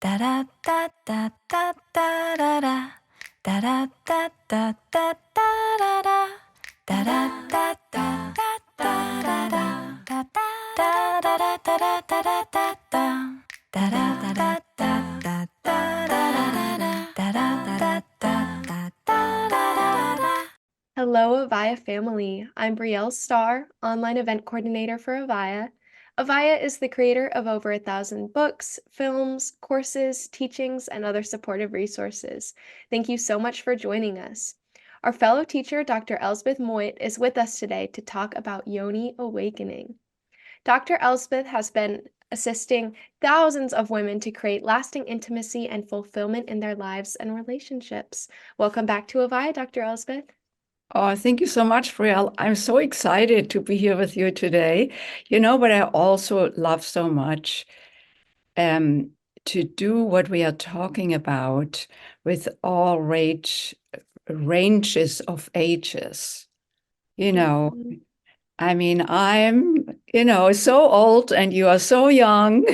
Da da da da da da da da. Da da da da da da da. Da da da da da da da. Da da da da da da da da da. Da da da da da da da da. Da da da da da da da. Hello, AVAIYA family. I'm Brielle Starr, online event coordinator for AVAIYA. AVAIYA is the creator of over 1,000 books, films, courses, teachings, and other supportive resources. Thank you so much for joining us. Our fellow teacher, Dr. Elsbeth Meuth, is with us today to talk about Yoni Awakening. Dr. Elsbeth has been assisting thousands of women to create lasting intimacy and fulfillment in their lives and relationships. Welcome back to AVAIYA, Dr. Elsbeth. Oh, thank you so much, Brielle. I'm so excited to be here with you today. You know, but I also love so much to do what we are talking about with all ranges of ages. You know, Mhm. I mean, I'm, so old and you are so young,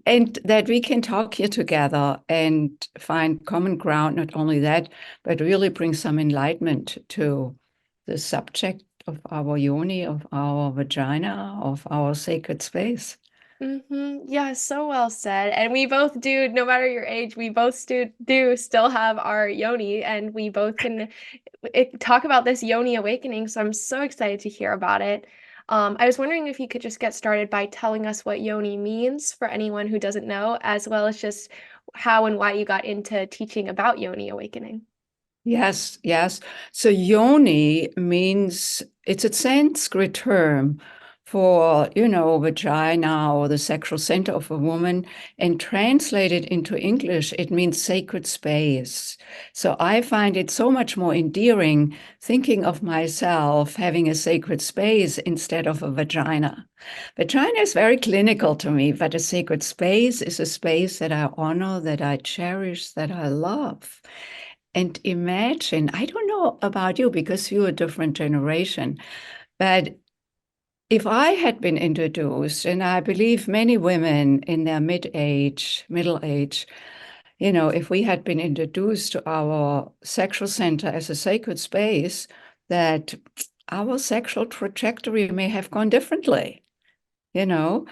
and that we can talk here together and find common ground. Not only that, but really bring some enlightenment to the subject of our yoni, of our vagina, of our sacred space. Yeah, so well said. And we both do, no matter your age, we both do still have our yoni, and we both can talk about this yoni awakening. So I'm so excited to hear about it. I was wondering if you could just get started by telling us what yoni means for anyone who doesn't know, as well as just how and why you got into teaching about yoni awakening. Yes, yes. So yoni means it's a Sanskrit term for, vagina or the sexual center of a woman. And translated into English, it means sacred space. So I find it so much more endearing thinking of myself having a sacred space instead of a vagina. Vagina is very clinical to me, but a sacred space is a space that I honor, that I cherish, that I love. And imagine, I don't know about you because you're a different generation, but if I had been introduced, and I believe many women in their middle age, if we had been introduced to our sexual center as a sacred space, that our sexual trajectory may have gone differently, you know,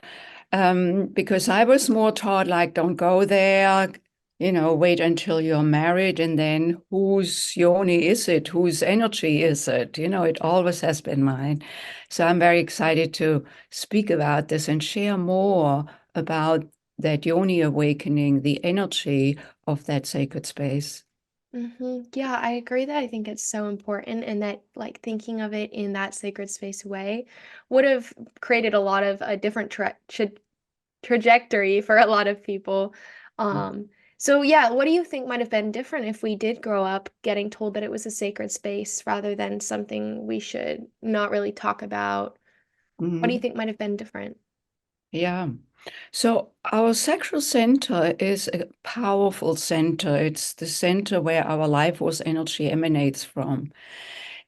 because I was more taught like, don't go there, wait until you're married, and then whose yoni is it? Whose energy is it? It always has been mine. So I'm very excited to speak about this and share more about that yoni awakening, the energy of that sacred space. Yeah, I agree that I think it's so important, and that like thinking of it in that sacred space way would have created a lot of a different trajectory for a lot of people. So yeah, what do you think might have been different if we did grow up getting told that it was a sacred space rather than something we should not really talk about? What do you Mhm. think might have been different? Yeah. So our sexual center is a powerful center. It's the center where our life force energy emanates from.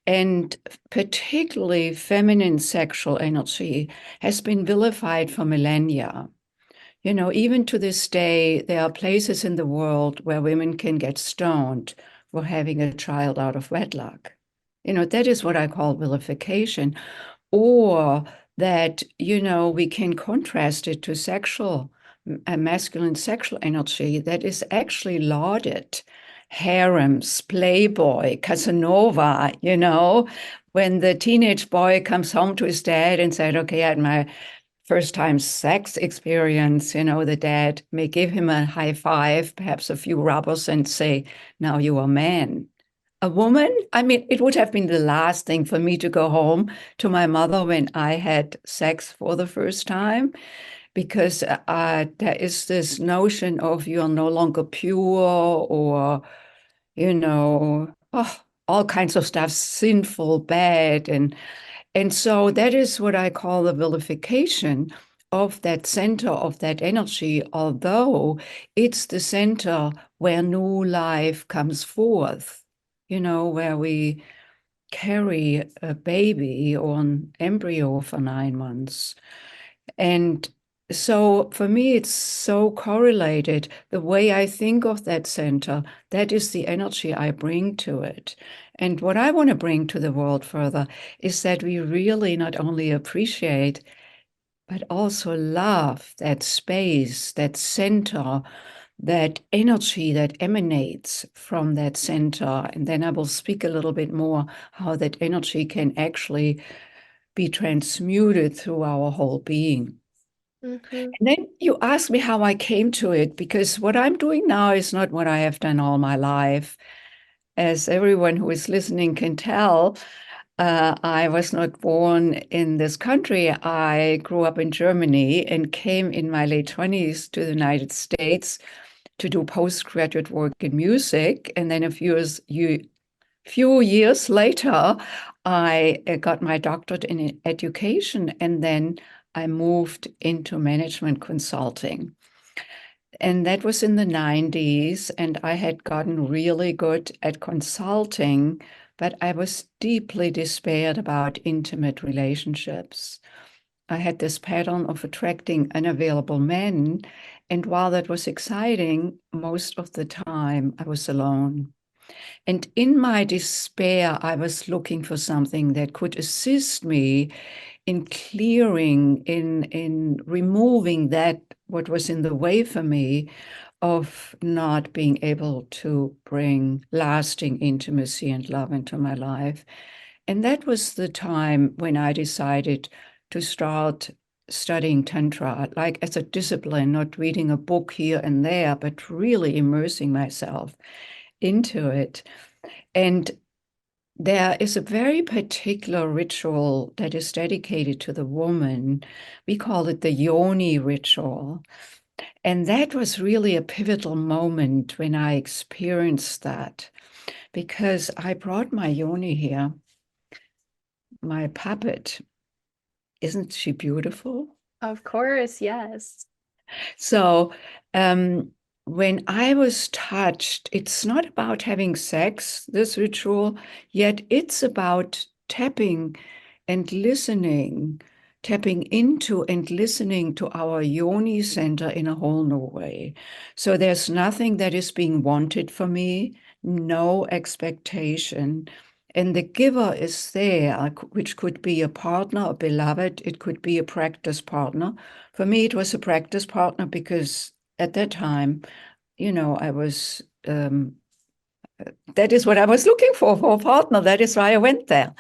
And particularly feminine sexual energy has been vilified for millennia. Even to this day, there are places in the world where women can get stoned for having a child out of wedlock. That is what I call vilification. Or that, we can contrast it to masculine sexual energy that is actually lauded. Harems, Playboy, Casanova, when the teenage boy comes home to his dad and said, okay, I had my first time sex experience, the dad may give him a high five, perhaps a few rubbers, and say, now you are a man. A woman, I mean, it would have been the last thing for me to go home to my mother when I had sex for the first time, because there is this notion of you are no longer pure, or, all kinds of stuff, sinful, bad. And so that is what I call the vilification of that center of that energy, although it's the center where new life comes forth, where we carry a baby or an embryo for 9 months. And So for me, it's so correlated. The way I think of that center, that is the energy I bring to it. And what I want to bring to the world further is that we really not only appreciate, but also love that space, that center, that energy that emanates from that center. And then I will speak a little bit more how that energy can actually be transmuted through our whole being. Mm-hmm. And then you ask me how I came to it, because what I'm doing now is not what I have done all my life. As everyone who is listening can tell, I was not born in this country. I grew up in Germany and came in my late 20s to the United States to do postgraduate work in music. And then few years later, I got my doctorate in education, and then I moved into management consulting. And that was in the 90s, and I had gotten really good at consulting, but I was deeply despaired about intimate relationships. I had this pattern of attracting unavailable men, and while that was exciting, most of the time I was alone. And in my despair, I was looking for something that could assist me in clearing, in removing that what was in the way for me of not being able to bring lasting intimacy and love into my life. And that was the time when I decided to start studying Tantra, like as a discipline, not reading a book here and there, but really immersing myself into it. And there is a very particular ritual that is dedicated to the woman. We call it the Yoni ritual. And that was really a pivotal moment when I experienced that, because I brought my Yoni here, my puppet. Isn't she beautiful? Of course, yes. So when I was touched, it's not about having sex, this ritual, yet it's about tapping and listening, tapping into and listening to our yoni center in a whole new way. So there's nothing that is being wanted for me, no expectation. And the giver is there, which could be a partner, a beloved, it could be a practice partner. For me, it was a practice partner because at that time, I was, that is what I was looking for a partner. That is why I went there.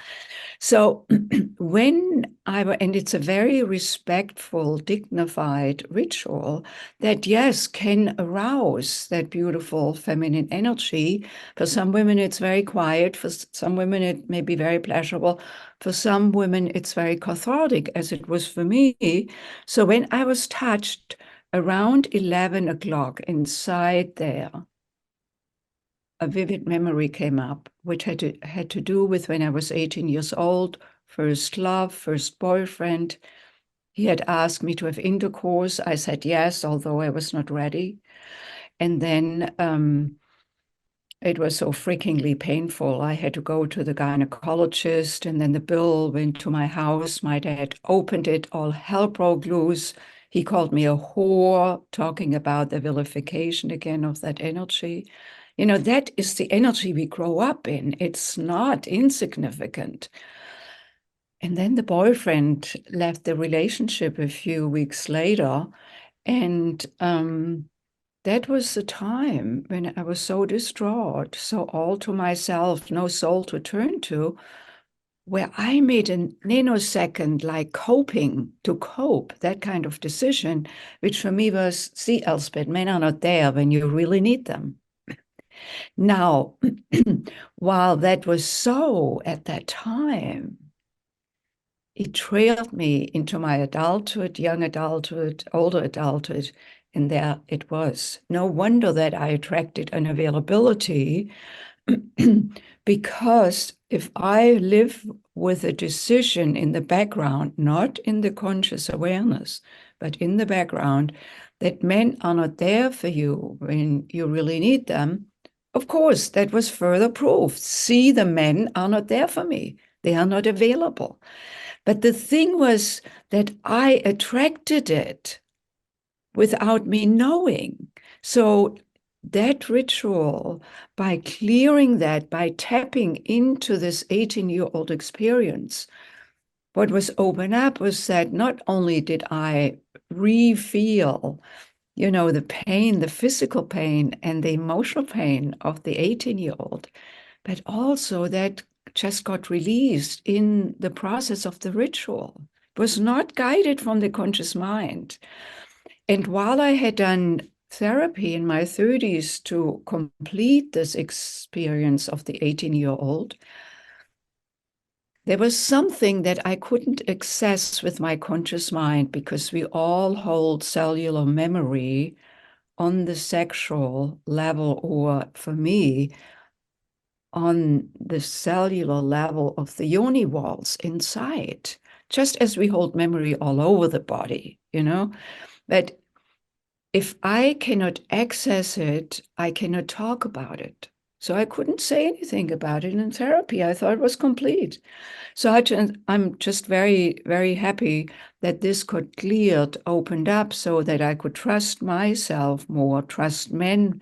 So and it's a very respectful, dignified ritual that, yes, can arouse that beautiful feminine energy. For some women, it's very quiet. For some women, it may be very pleasurable. For some women, it's very cathartic, as it was for me. So when I was touched around 11 o'clock inside there, a vivid memory came up, which had to do with when I was 18 years old, first love, first boyfriend. He had asked me to have intercourse. I said yes, although I was not ready. And then it was so freakingly painful. I had to go to the gynecologist, and then the bill went to my house. My dad opened it, all hell broke loose. He called me a whore, talking about the vilification again of that energy. That is the energy we grow up in. It's not insignificant. And then the boyfriend left the relationship a few weeks later. And that was the time when I was so distraught, so all to myself, no soul to turn to, where I made a nanosecond, like to cope, that kind of decision, which for me was, see, Elsbeth, men are not there when you really need them. Now, while that was so at that time, it trailed me into my adulthood, young adulthood, older adulthood, and there it was. No wonder that I attracted unavailability, because if I live with a decision in the background, not in the conscious awareness, but in the background, that men are not there for you when you really need them, of course, that was further proof. See, the men are not there for me. They are not available. But the thing was that I attracted it without me knowing. So that ritual, by clearing that, by tapping into this 18-year-old experience, what was open up was that not only did I re-feel, the pain, the physical pain and the emotional pain of the 18-year-old, but also that just got released in the process of the ritual. It was not guided from the conscious mind. And while I had done therapy in my 30s to complete this experience of the 18-year-old, there was something that I couldn't access with my conscious mind, because we all hold cellular memory on the sexual level, or for me, on the cellular level of the yoni walls inside, just as we hold memory all over the body, But if I cannot access it, I cannot talk about it. So I couldn't say anything about it in therapy. I thought it was complete. So I'm just very, very happy that this got cleared, opened up, so that I could trust myself more, trust men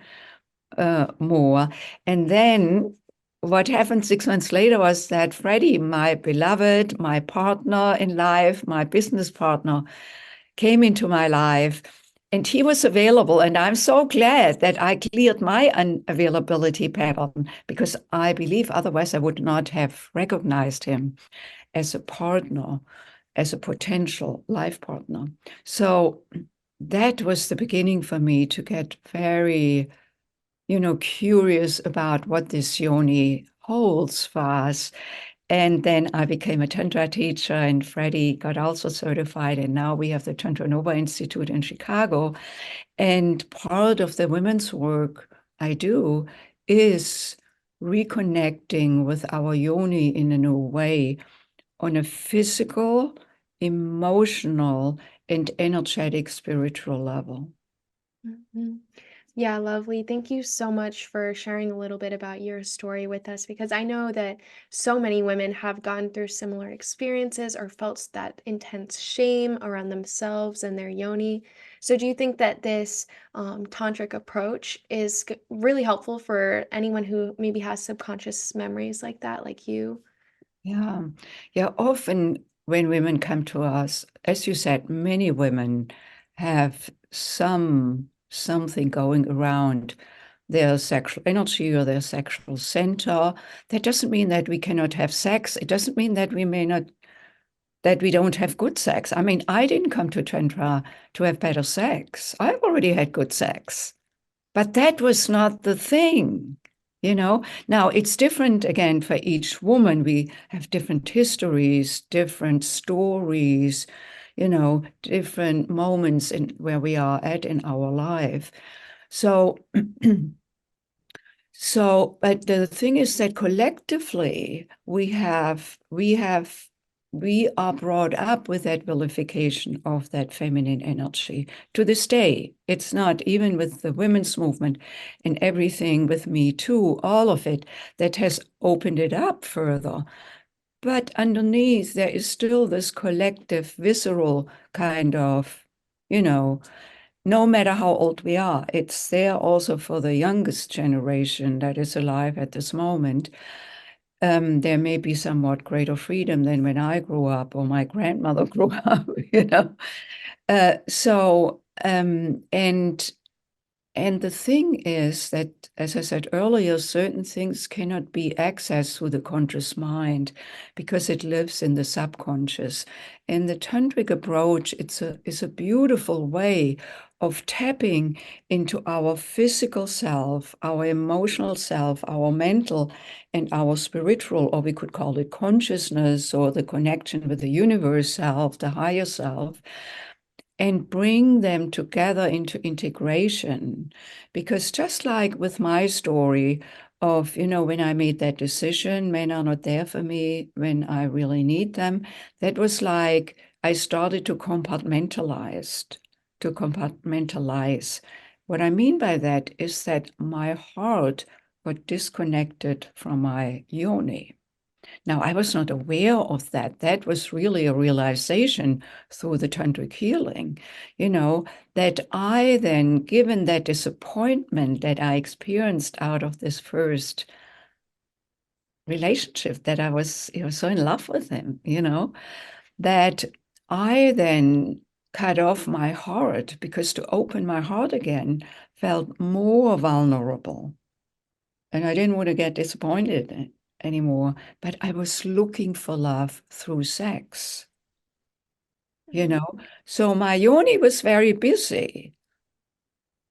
more. And then what happened 6 months later was that Freddie, my beloved, my partner in life, my business partner, came into my life, and he was available. And I'm so glad that I cleared my unavailability pattern, because I believe otherwise I would not have recognized him as a partner, as a potential life partner. So that was the beginning for me to get very, curious about what this yoni holds for us. And then I became a Tantra teacher, and Freddie got also certified. And now we have the Tantra Nova Institute in Chicago. And part of the women's work I do is reconnecting with our yoni in a new way, on a physical, emotional, and energetic spiritual level. Mhm. Yeah, lovely. Thank you so much for sharing a little bit about your story with us, because I know that so many women have gone through similar experiences or felt that intense shame around themselves and their yoni. So, do you think that this tantric approach is really helpful for anyone who maybe has subconscious memories like that, like you? Yeah. Yeah. Often when women come to us, as you said, many women have something going around their sexual energy or their sexual center. That doesn't mean that we cannot have sex. It doesn't mean that we don't have good sex. I mean, I didn't come to Tantra to have better sex. I already had good sex. But that was not the thing. Now, it's different again for each woman. We have different histories, different stories, different moments in where we are at in our life. So, but the thing is that collectively we are brought up with that vilification of that feminine energy. To this day, it's not, even with the women's movement and everything, with Me Too, all of it, that has opened it up further. But underneath, there is still this collective, visceral kind of, no matter how old we are, it's there also for the youngest generation that is alive at this moment. There may be somewhat greater freedom than when I grew up or my grandmother grew up. And the thing is that, as I said earlier, certain things cannot be accessed through the conscious mind because it lives in the subconscious. And the tantric approach, is a beautiful way of tapping into our physical self, our emotional self, our mental and our spiritual, or we could call it consciousness, or the connection with the universe self, the higher self, and bring them together into integration. Because just like with my story of, when I made that decision, men are not there for me when I really need them, that was like I started to compartmentalize. What I mean by that is that my heart got disconnected from my yoni. Now, I was not aware of that. That was really a realization through the tantric healing, that I then, given that disappointment that I experienced out of this first relationship, that I was so in love with him, that I then cut off my heart, because to open my heart again felt more vulnerable. And I didn't want to get disappointed anymore, but I was looking for love through sex, So my yoni was very busy,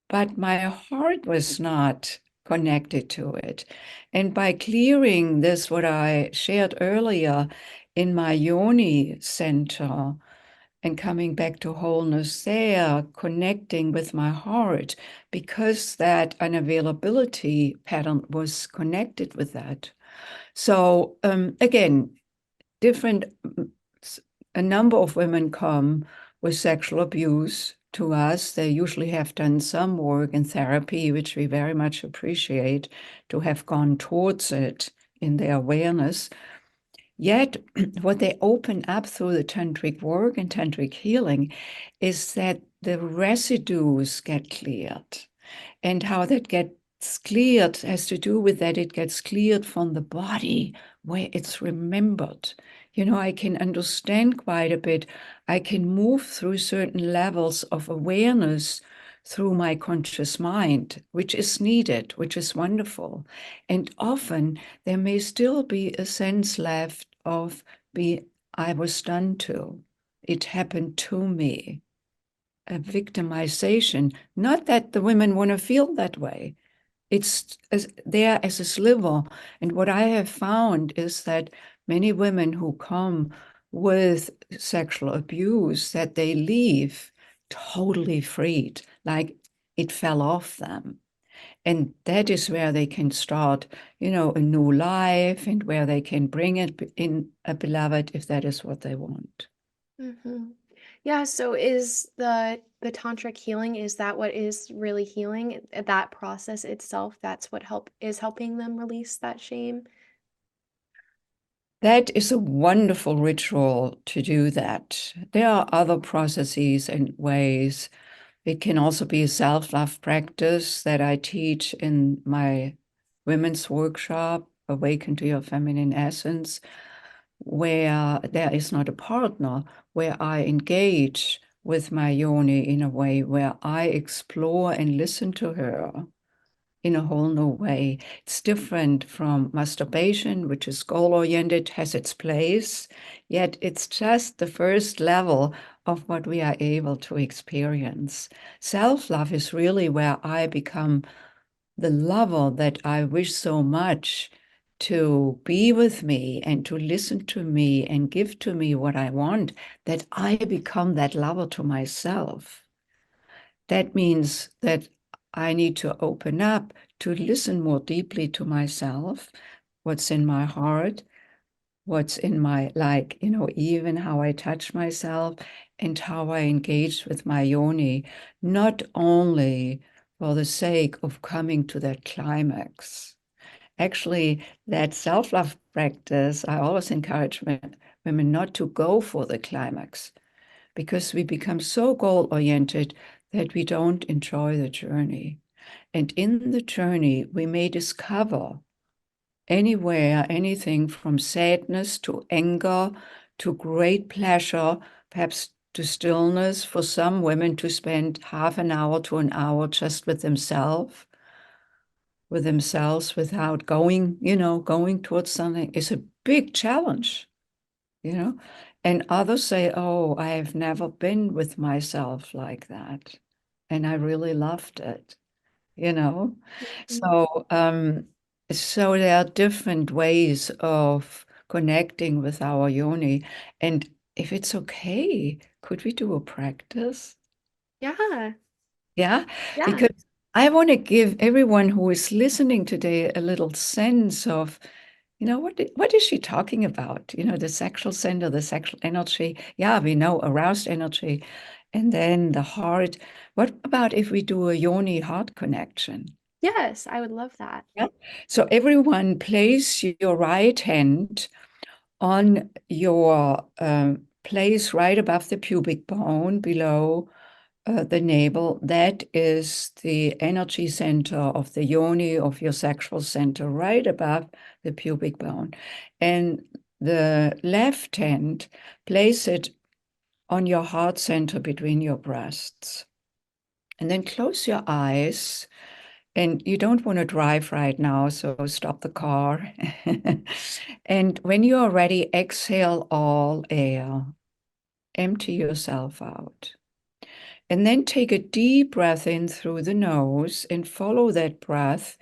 but my heart was not connected to it. And by clearing this, what I shared earlier in my yoni center, and coming back to wholeness there, connecting with my heart, because that unavailability pattern was connected with that. So again, different, a number of women come with sexual abuse to us. They usually have done some work in therapy, which we very much appreciate, to have gone towards it in their awareness. Yet, what they open up through the tantric work and tantric healing is that the residues get cleared. And how that gets cleared has to do with that it gets cleared from the body where it's remembered. I can understand quite a bit. I can move through certain levels of awareness through my conscious mind, which is needed, which is wonderful. And often there may still be a sense left of I was done to. It happened to me. A victimization. Not that the women want to feel that way. It's there as a sliver. And what I have found is that many women who come with sexual abuse, that they leave totally freed, like it fell off them. And that is where they can start, a new life, and where they can bring it in a beloved if that is what they want. Mm-hmm. Yeah, so is the tantric healing, is that what is really healing? That process itself, that's what is helping them release that shame? That is a wonderful ritual to do that. There are other processes and ways. It can also be a self-love practice that I teach in my women's workshop, Awaken to Your Feminine Essence, where there is not a partner, where I engage with my yoni in a way where I explore and listen to her in a whole new way. It's different from masturbation, which is goal-oriented, has its place, yet it's just the first level of what we are able to experience. Self-love is really where I become the lover that I wish so much to be with me and to listen to me and give to me what I want, that I become that lover to myself. That means that I need to open up to listen more deeply to myself, what's in my heart, what's in my, even how I touch myself and how I engage with my yoni, not only for the sake of coming to that climax. Actually, that self-love practice, I always encourage women not to go for the climax, because we become so goal-oriented that we don't enjoy the journey. And in the journey, we may discover anywhere, anything from sadness to anger to great pleasure, perhaps to stillness, for some women to spend half an hour to an hour just with themselves, without going towards something is a big challenge, And others say, oh, I have never been with myself like that. And I really loved it, you know? Mhm. So there are different ways of connecting with our yoni. And if it's okay, could we do a practice? Yeah, Yeah, yeah. because I want to give everyone who is listening today a little sense of, what is she talking about? The sexual center, the sexual energy. Yeah, we know aroused energy. And then the heart. What about if we do a yoni heart connection? Yes, I would love that. Yeah. So everyone place your right hand on your place right above the pubic bone below the navel. That is the energy center of the yoni, of your sexual center, right above the pubic bone. And the left hand, place it on your heart center between your breasts. And then close your eyes. And you don't want to drive right now, so stop the car. And when you are ready, exhale all air. Empty yourself out. And then take a deep breath in through the nose and follow that breath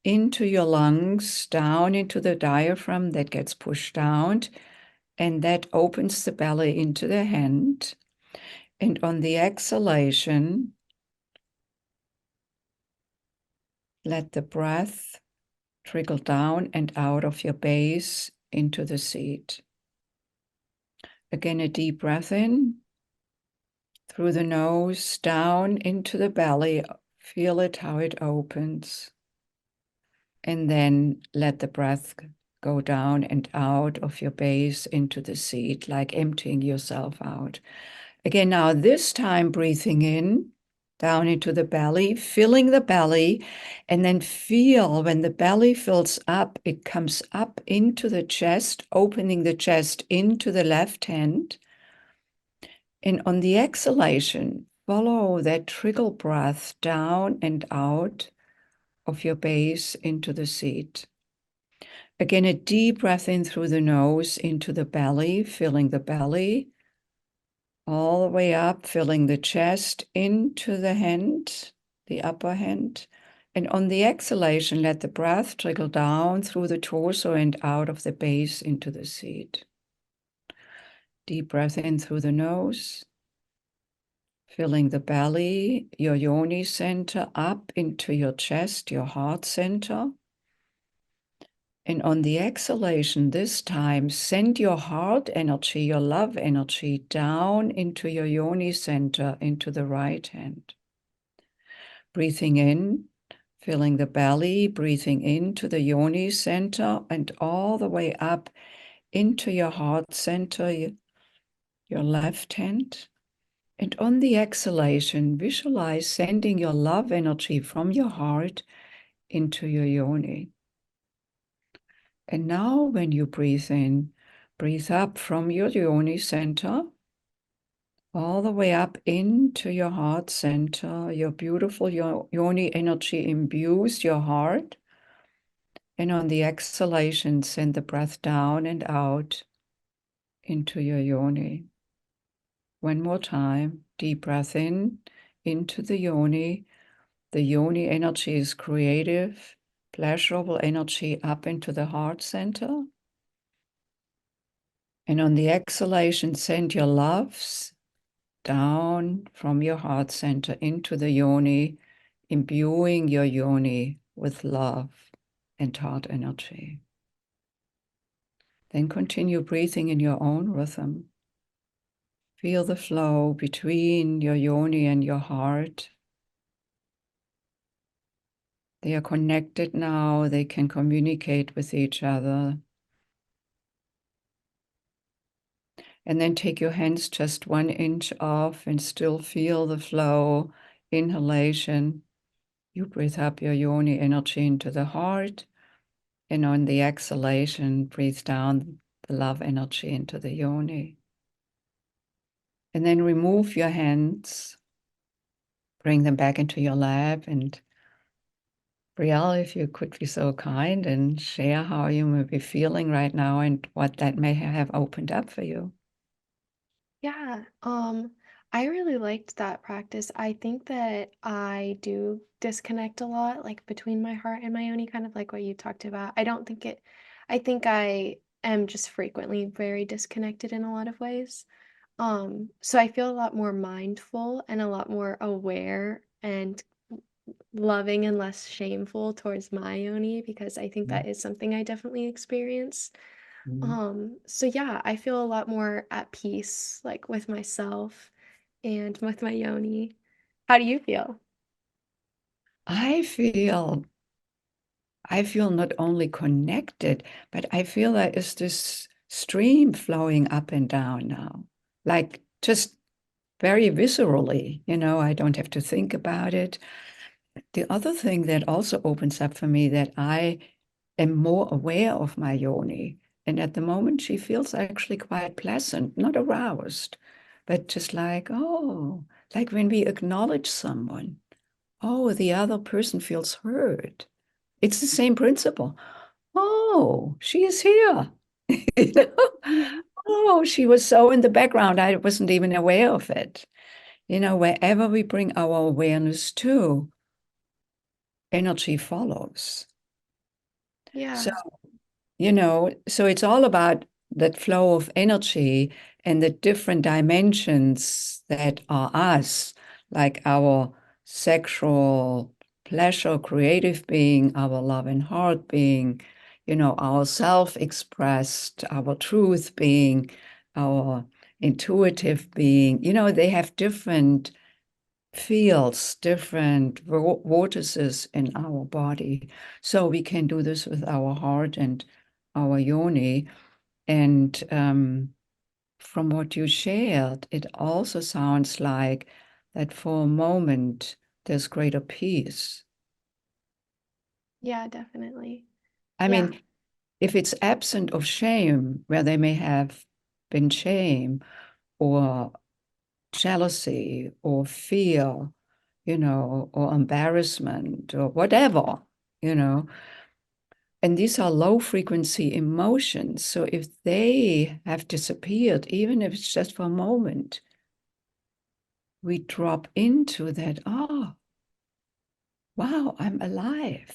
into your lungs, down into the diaphragm that gets pushed down, and that opens the belly into the hand. And on the exhalation, let the breath trickle down and out of your base into the seat. Again, a deep breath in through the nose, down into the belly. Feel it, how it opens. And then let the breath go down and out of your base into the seat, like emptying yourself out. Again, now this time breathing in, down into the belly, filling the belly, and then feel when the belly fills up, it comes up into the chest, opening the chest into the left hand. And on the exhalation, follow that trickle breath down and out of your base into the seat. Again, a deep breath in through the nose into the belly, filling the belly, all the way up, filling the chest into the hand, the upper hand. And on the exhalation, let the breath trickle down through the torso and out of the base into the seat. Deep breath in through the nose, filling the belly, your yoni center, up into your chest, your heart center. And on the exhalation, this time, send your heart energy, your love energy, down into your yoni center, into the right hand. Breathing in, filling the belly, breathing into the yoni center, and all the way up into your heart center, your left hand. And on the exhalation, visualize sending your love energy from your heart into your yoni. And now when you breathe in, breathe up from your yoni center, all the way up into your heart center. Your beautiful yoni energy imbues your heart. And on the exhalation, send the breath down and out into your yoni. One more time, deep breath in, into the yoni. The yoni energy is creative, pleasurable energy up into the heart center. And on the exhalation, send your loves down from your heart center into the yoni, imbuing your yoni with love and heart energy. Then continue breathing in your own rhythm. Feel the flow between your yoni and your heart. They are connected now. They can communicate with each other. And then take your hands just 1 inch off and still feel the flow. Inhalation. You breathe up your yoni energy into the heart. And on the exhalation, breathe down the love energy into the yoni. And then remove your hands. Bring them back into your lap. And Brielle, if you could be so kind and share how you may be feeling right now and what that may have opened up for you. Yeah, I really liked that practice. I think that I do disconnect a lot, like between my heart and my yoni, kind of like what you talked about. I think I am just frequently very disconnected in a lot of ways. So I feel a lot more mindful and a lot more aware and loving and less shameful towards my yoni because I think that is something I definitely experience. Mhm. So yeah, I feel a lot more at peace, like with myself and with my yoni. How do you feel? I feel not only connected, but I feel there is this stream flowing up and down now, like just very viscerally, I don't have to think about it. The other thing that also opens up for me that I am more aware of my yoni. And at the moment, she feels actually quite pleasant, not aroused, but just like, oh, like when we acknowledge someone, oh, the other person feels heard. It's the same principle. Oh, she is here. You know? Mhm. Oh, she was so in the background, I wasn't even aware of it. Wherever we bring our awareness to, energy follows. So, Yeah. so it's all about that flow of energy and the different dimensions that are us, like our sexual pleasure, creative being, our love and heart being, our self-expressed, our truth being, our intuitive being. They have different fields, different vortices in our body. So we can do this with our heart and our yoni. And from what you shared, it also sounds like that for a moment there's greater peace. Yeah, definitely. I Yeah. mean, if it's absent of shame, where there may have been shame or jealousy or fear, or embarrassment or whatever, you know. And these are low frequency emotions. So if they have disappeared, even if it's just for a moment, we drop into that, oh, wow, I'm alive.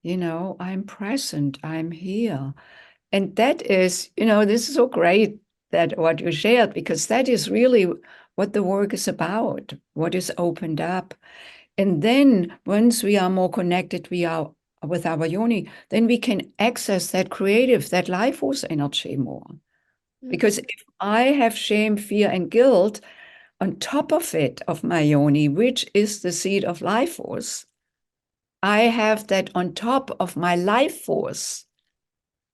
I'm present, I'm here. And that is, this is so great that what you shared, because that is really what the work is about, what is opened up. And then once we are more connected, we are with our yoni, then we can access that creative, that life force energy more. Because Mhm. if I have shame, fear, and guilt on top of it, of my yoni, which is the seed of life force, I have that on top of my life force.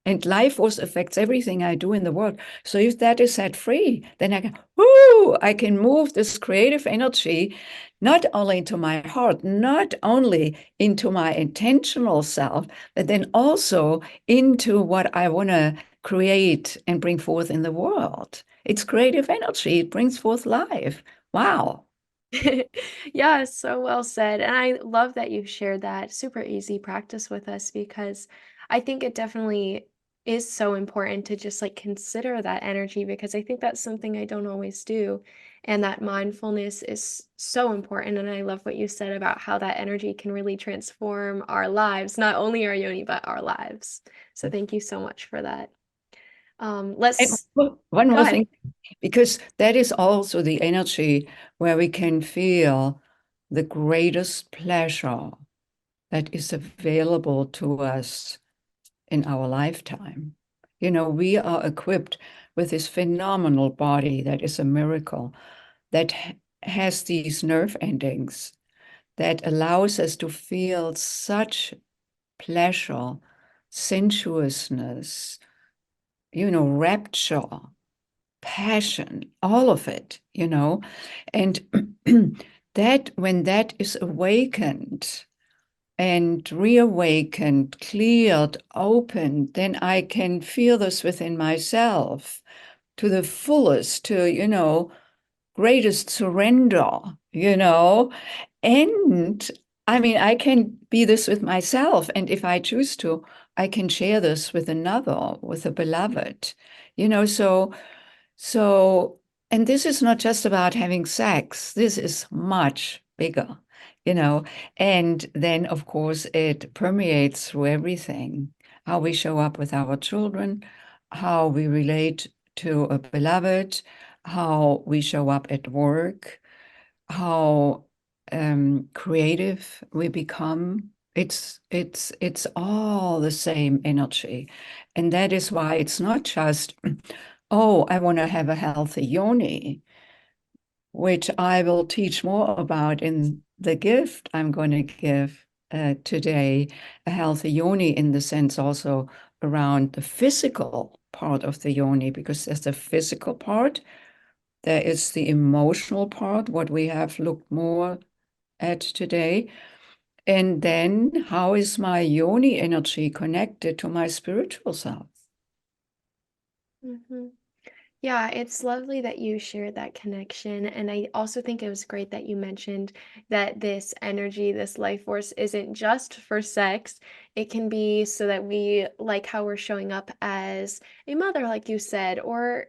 And life force affects everything I do in the world. So if that is set free, then I can move this creative energy not only into my heart, not only into my intentional self, but then also into what I want to create and bring forth in the world. It's creative energy. It brings forth life. Wow. Yeah, so well said. And I love that you shared that super easy practice with us because I think it definitely is so important to just like consider that energy because I think that's something I don't always do. And that mindfulness is so important. And I love what you said about how that energy can really transform our lives, not only our yoni, but our lives. So thank you so much for that. And Let's one go more ahead. thing, because that is also the energy where we can feel the greatest pleasure that is available to us in our lifetime. We are equipped with this phenomenal body that is a miracle, that has these nerve endings that allows us to feel such pleasure, sensuousness, rapture, passion, all of it, and that when that is awakened and reawakened, cleared, opened, then I can feel this within myself to the fullest, to, greatest surrender, and I mean, I can be this with myself. And if I choose to, I can share this with another, with a beloved, so, and this is not just about having sex. This is much bigger, you know. And then, of course, it permeates through everything, how we show up with our children, how we relate to a beloved, how we show up at work, how creative we become. It's all the same energy. And that is why it's not just, oh, I want to have a healthy yoni, which I will teach more about in the gift I'm going to give today, a healthy yoni, in the sense also around the physical part of the yoni, because there's the physical part, there is the emotional part, what we have looked more at today. And then how is my yoni energy connected to my spiritual self? Mm-hmm. Yeah, it's lovely that you shared that connection. And I also think it was great that you mentioned that this energy, this life force, isn't just for sex. It can be so that we like how we're showing up as a mother, like you said, or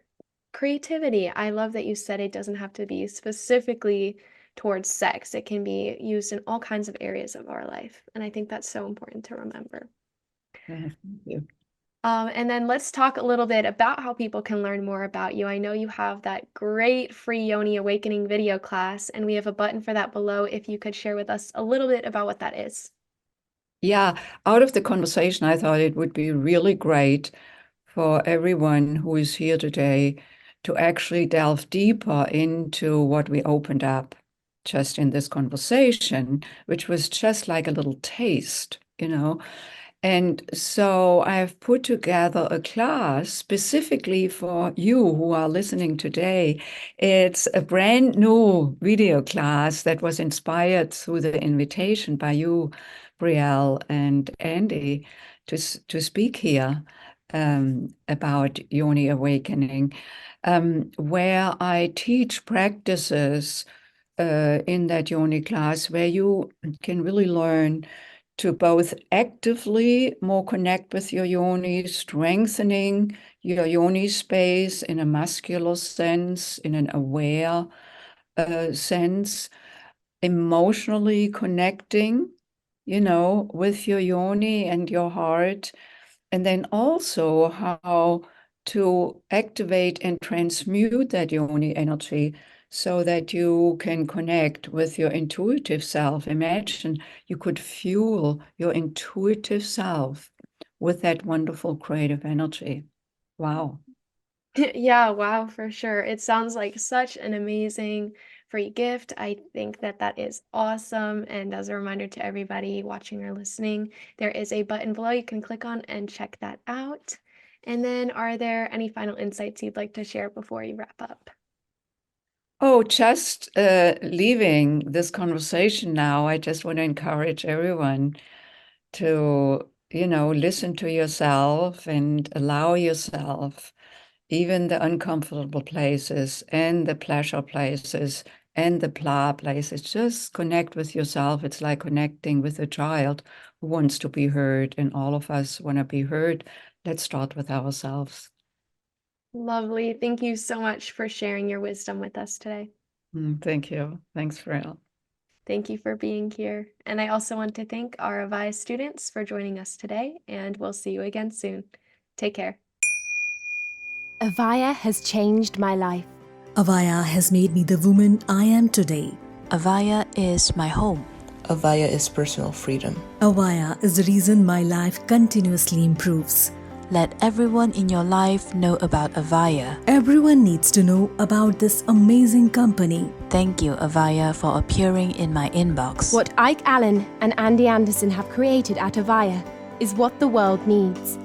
creativity. I love that you said it doesn't have to be specifically towards sex, it can be used in all kinds of areas of our life. And I think that's so important to remember. Thank you. And then let's talk a little bit about how people can learn more about you. I know you have that great free Yoni Awakening video class, and we have a button for that below if you could share with us a little bit about what that is. Yeah, out of the conversation, I thought it would be really great for everyone who is here today to actually delve deeper into what we opened up just in this conversation, which was just like a little taste, you know. And so I've put together a class specifically for you who are listening today. It's a brand new video class that was inspired through the invitation by you, Brielle and Ande, to speak here about Yoni Awakening, where I teach practices in that Yoni class where you can really learn to both actively more connect with your yoni, strengthening your yoni space in a muscular sense, in an aware sense, emotionally connecting, with your yoni and your heart, and then also how to activate and transmute that yoni energy so that you can connect with your intuitive self. Imagine you could fuel your intuitive self with that wonderful creative energy. Wow. Yeah, wow, for sure. It sounds like such an amazing free gift. I think that that is awesome. And as a reminder to everybody watching or listening, there is a button below you can click on and check that out. And then, are there any final insights you'd like to share before you wrap up? Oh, just leaving this conversation now, I just want to encourage everyone to, listen to yourself and allow yourself even the uncomfortable places and the pleasure places and the blah places. Just connect with yourself. It's like connecting with a child who wants to be heard, and all of us want to be heard. Let's start with ourselves. Lovely. Thank you so much for sharing your wisdom with us today. Thank you. Thanks, Brielle. Thank you for being here. And I also want to thank our AVAIYA students for joining us today, and we'll see you again soon. Take care. AVAIYA has changed my life. AVAIYA has made me the woman I am today. AVAIYA is my home. AVAIYA is personal freedom. AVAIYA is the reason my life continuously improves. Let everyone in your life know about AVAIYA. Everyone needs to know about this amazing company. Thank you, AVAIYA, for appearing in my inbox. What Ike Allen and Andy Anderson have created at AVAIYA is what the world needs.